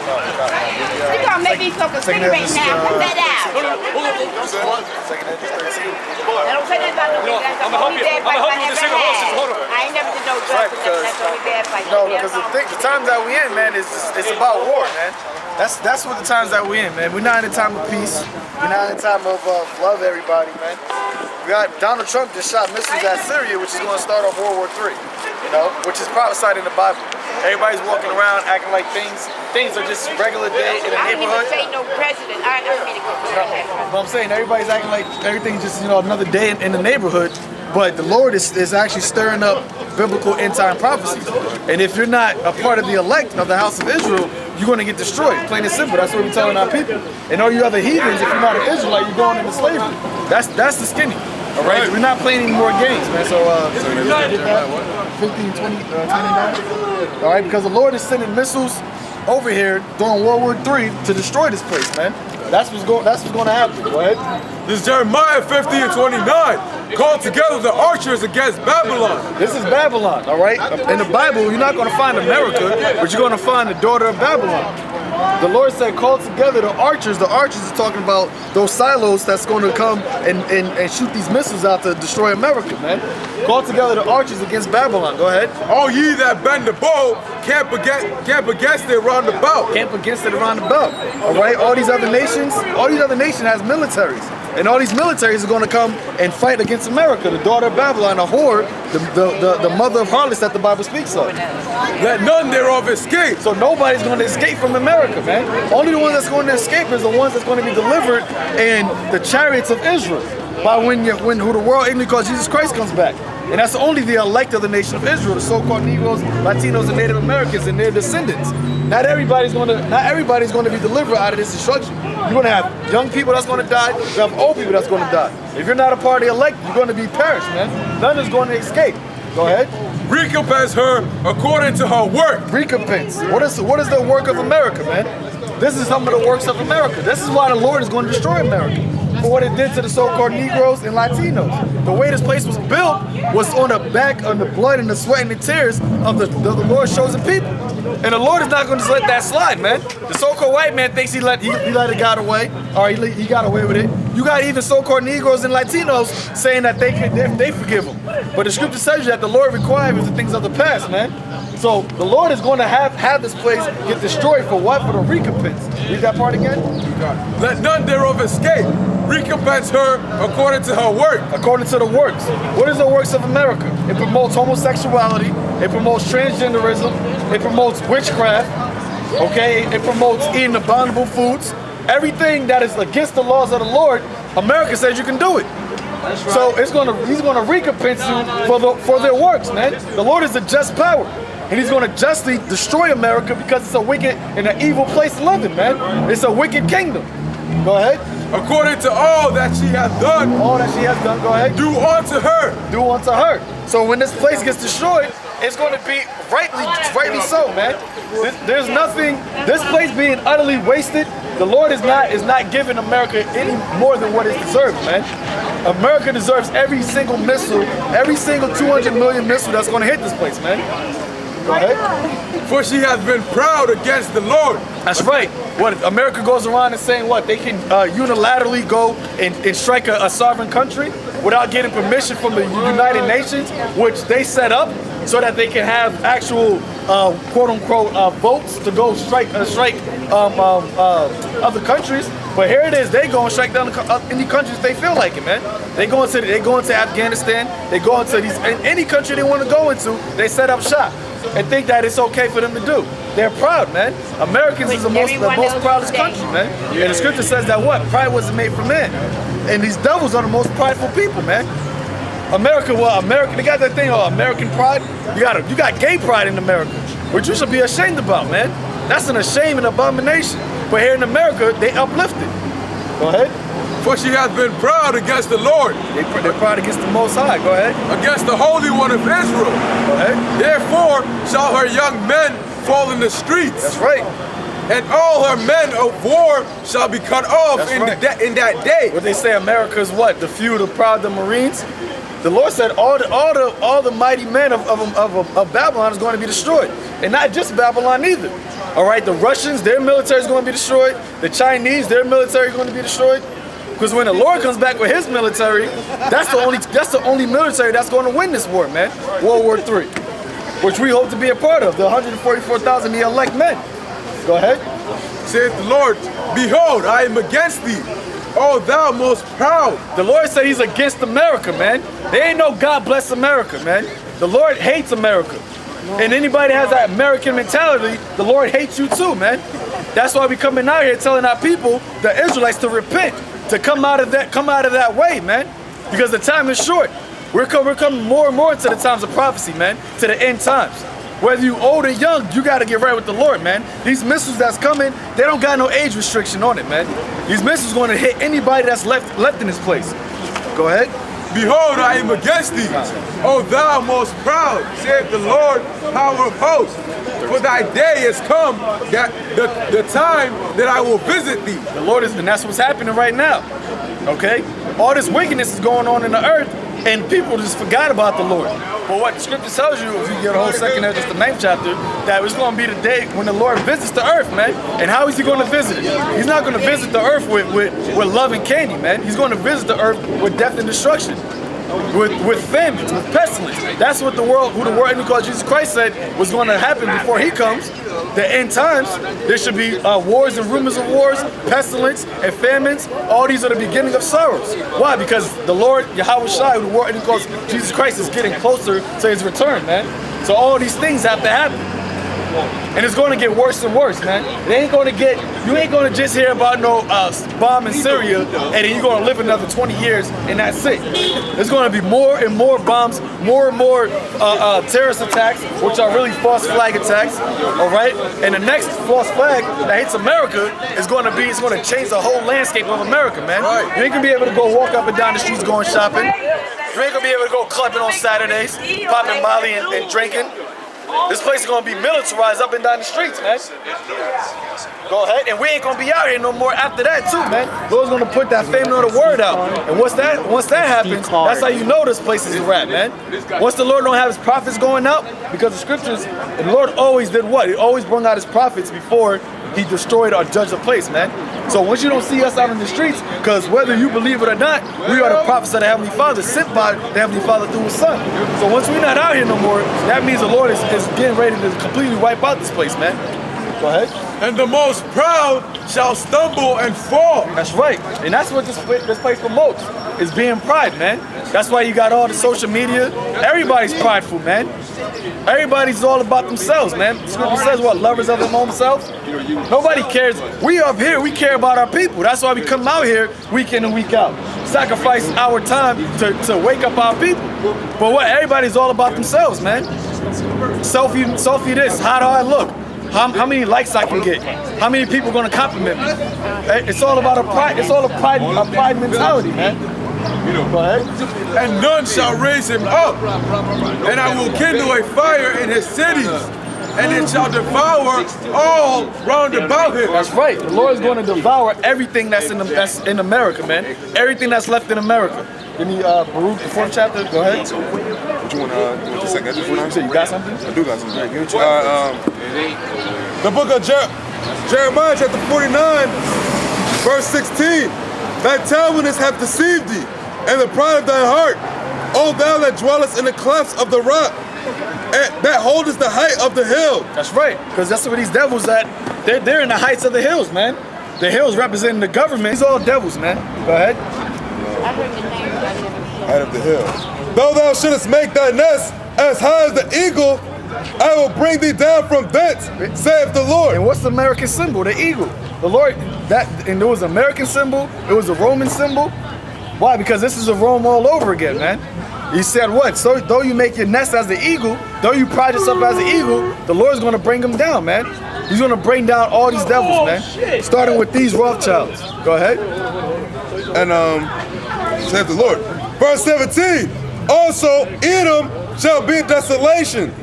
You're gonna make me smoke a cigarette now. Put that out. Second Edges 13. I don't say nothing about no weed. That's the only bad fight I ever had. I ain't never did no drugs. That's the only bad fight. No, because the times that we in, man, it's about war, man. That's what the times that we in, man. We're not in a time of peace. We're not in a time of love everybody, man. We got Donald Trump just shot missiles at Syria, which is going to start off World War III, you know, which is prophesied in the Bible. Everybody's walking around acting like things are just regular day in the neighborhood. I didn't even say no president. I don't mean to go through that. But I'm saying everybody's acting like everything's just, you know, another day in the neighborhood. But the Lord is actually stirring up biblical end-time prophecies. And if you're not a part of the elect of the house of Israel, you're going to get destroyed. Plain and simple. That's what we're telling our people. And all you other heathens, if you're not an Israelite, you're going into slavery. That's the skinny. All right? We're not playing any more games, man. So, 15, 20, 29. All right? Because the Lord is sending missiles over here during World War III to destroy this place, man. That's what's going to happen. Go ahead. This is Jeremiah 50 and 29. Call together the archers against Babylon. This is Babylon, all right? In the Bible, you're not going to find America, but you're going to find the daughter of Babylon. The Lord said, call together the archers. The archers is talking about those silos that's going to come and shoot these missiles out to destroy America, man. Call together the archers against Babylon. Go ahead. All ye that bend the bow, camp against it round about. Camp against it around about. All right? All these other nations has militaries. And all these militaries are going to come and fight against America, the daughter of Babylon, a whore, the mother of harlots that the Bible speaks of. Let none thereof escape. So nobody's going to escape from America, man. Only the ones that's going to escape is the ones that's going to be delivered in the chariots of Israel by when who the world ignorant because Jesus Christ comes back. And that's only the elect of the nation of Israel, the so-called Negroes, Latinos, and Native Americans and their descendants. Not everybody's going to be delivered out of this destruction. You're going to have young people that's going to die. You have old people that's going to die. If you're not a part of the elect, you're going to be perished, man. None is going to escape. Go ahead. Recompense her according to her work. Recompense. What is the work of America, man? This is some of the works of America. This is why the Lord is going to destroy America. For what it did to the so-called Negroes and Latinos. The way this place was built was on the back of the blood and the sweat and the tears of the Lord's chosen people. And the Lord is not going to just let that slide, man. The so-called white man thinks he let it get away. All right, he got away with it. You got even so-called Negroes and Latinos saying that they forgive him. But the scripture says that the Lord requires the things of the past, man. So the Lord is going to have this place get destroyed for what? For the recompense. Read that part again. Let none thereof escape. Recompense her according to her work. According to the works. What is the works of America? It promotes homosexuality. It promotes transgenderism. It promotes witchcraft. Okay? It promotes eating abominable foods. Everything that is against the laws of the Lord, America says you can do it. Right. So he's gonna recompense you for their works, man. The Lord is a just power. And he's going to justly destroy America because it's a wicked and an evil place to live in, man. It's a wicked kingdom. Go ahead. According to all that she hath done. All that she has done, go ahead. Do unto her. Do unto her. So when this place gets destroyed, it's going to be rightly so, man. There's nothing, this place being utterly wasted, the Lord is not giving America any more than what it deserves, man. America deserves every single missile, every single 200 million missile that's going to hit this place, man. Go ahead. For she has been proud against the Lord. That's right. What America goes around and saying what? They can unilaterally go and strike a sovereign country without getting permission from the United Nations, which they set up so that they can have actual quote-unquote votes to go strike other countries. But here it is, they go and strike down any countries they feel like it, man. They go into Afghanistan, they go into any country they want to go into, they set up shop and think that it's okay for them to do. They're proud, man. Americans is the most proudest country, man. And the scripture says that what? Pride wasn't made for men. And these devils are the most prideful people, man. America, they got that thing, American pride. You got gay pride in America, which you should be ashamed about, man. That's an shame and abomination. But here in America, they uplift it. Go ahead. For she hath been proud against the Lord. They're proud against the Most High. Go ahead. Against the Holy One of Israel. Go ahead. Therefore shall her young men fall in the streets. That's right. And all her men of war shall be cut off in that day. What they say, America's what? The few, the proud, the Marines. The Lord said all the mighty men of Babylon is going to be destroyed. And not just Babylon either. All right, the Russians, their military is going to be destroyed. The Chinese, their military is going to be destroyed. Because when the Lord comes back with his military, that's the only military that's going to win this war, man. World War III, which we hope to be a part of. The 144,000 the elect men. Go ahead. Saith the Lord, behold, I am against thee, O thou most proud. The Lord said he's against America, man. There ain't no God bless America, man. The Lord hates America. And anybody that has that American mentality, the Lord hates you too, man. That's why we coming out here telling our people, the Israelites, to repent, to come out of that way, man. Because the time is short. We're coming more and more into the times of prophecy, man, to the end times. Whether you old or young, you got to get right with the Lord, man. These missiles that's coming, they don't got no age restriction on it, man. These missiles going to hit anybody that's left in this place. Go ahead. Behold, I am against thee, O thou most proud, saith the Lord, power of hosts. For thy day is come, that the time that I will visit thee. The Lord is, and that's what's happening right now. Okay? All this wickedness is going on in the earth, and people just forgot about the Lord. But what the scripture tells you, if you get a whole second there, just the 9th chapter, that it's going to be the day when the Lord visits the earth, man. And how is he going to visit it? He's not going to visit the earth with love and candy, man. He's going to visit the earth with death and destruction, with famines, with pestilence. That's what the world called Jesus Christ said was going to happen before he comes. The end times, there should be wars and rumors of wars, pestilence and famines. All these are the beginning of sorrows. Why? Because the Lord, Yahweh Shai, who the world calls Jesus Christ, is getting closer to his return, man. So all these things have to happen. And it's going to get worse and worse, man. You ain't going to just hear about no bomb in Syria and then you're going to live another 20 years and that's it. There's going to be more and more bombs, more and more terrorist attacks, which are really false flag attacks, all right? And the next false flag that hits America is going to change the whole landscape of America, man. You ain't going to be able to go walk up and down the streets going shopping. You ain't going to be able to go clubbing on Saturdays, popping Molly and drinking. This place is going to be militarized up and down the streets, man. Go ahead. And we ain't going to be out here no more after that, too, man. Lord's going to put that fame of the word out. And once that happens, that's how you know this place is a wrap, man. Once the Lord don't have his prophets going out, because the scriptures, the Lord always did what? He always brought out his prophets before he destroyed or judged the place, man. So once you don't see us out in the streets, because whether you believe it or not, we are the prophets of the Heavenly Father, sent by the Heavenly Father through his Son. So once we're not out here no more, that means the Lord is getting ready to completely wipe out this place, man. Go ahead. And the most proud shall stumble and fall. That's right. And that's what this place promotes, is being pride, man. That's why you got all the social media. Everybody's prideful, man. Everybody's all about themselves, man. The scripture says what? Lovers of their own self. Nobody cares. We up here, we care about our people. That's why we come out here week in and week out. Sacrifice our time to wake up our people. But what? Everybody's all about themselves, man. Selfie this. How do I look? How many likes I can get? How many people are gonna compliment me? It's all about a pride. It's all a pride mentality, man. Go ahead. And none shall raise him up. And I will kindle a fire in his cities, and it shall devour all round about him. That's right. The Lord is going to devour everything that's in America, man. Everything that's left in America. Give me Baruch, the 4th chapter. Go ahead. What you want the second? You got something? I do got something. Give it to the book of Jeremiah, chapter 49, verse 16. Thy talents have deceived thee, and the pride of thy heart, O thou that dwellest in the clefts of the rock, and that holdest the height of the hill. That's right, because that's where these devils at. They're in the heights of the hills, man. The hills representing the government. These all devils, man. Go ahead. Height of the hill. Though thou shouldest make thy nest as high as the eagle, I will bring thee down from thence, saith the Lord. And what's the American symbol? The eagle. The Lord, and there was an American symbol, it was a Roman symbol. Why? Because this is a Rome all over again, man. He said what? So though you make your nest as the eagle, though you pride yourself as the eagle, the Lord's going to bring them down, man. He's going to bring down all these devils, man. Starting with these Rothschilds. Go ahead. And saith the Lord. Verse 17. Also Edom shall be desolation.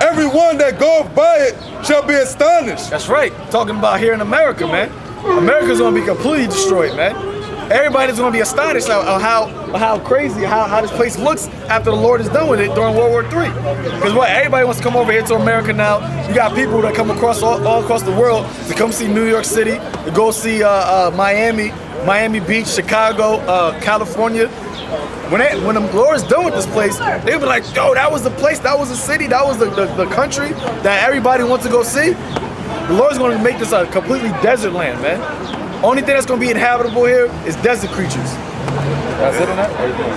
Everyone that goeth by it shall be astonished. That's right. Talking about here in America, man. America's going to be completely destroyed, man. everybody's going to be astonished at how crazy, how this place looks after the Lord is done with it during World War III. Because what, everybody wants to come over here to America now. You got people that come across all across the world to come see New York City, to go see Miami Beach, Chicago, California. When the Lord is done with this place, they'll be like, yo, that was the place, that was the city, that was the country that everybody wants to go see. The Lord's going to make this a completely desert land, man. Only thing that's going to be inhabitable here is desert creatures. That's it on that?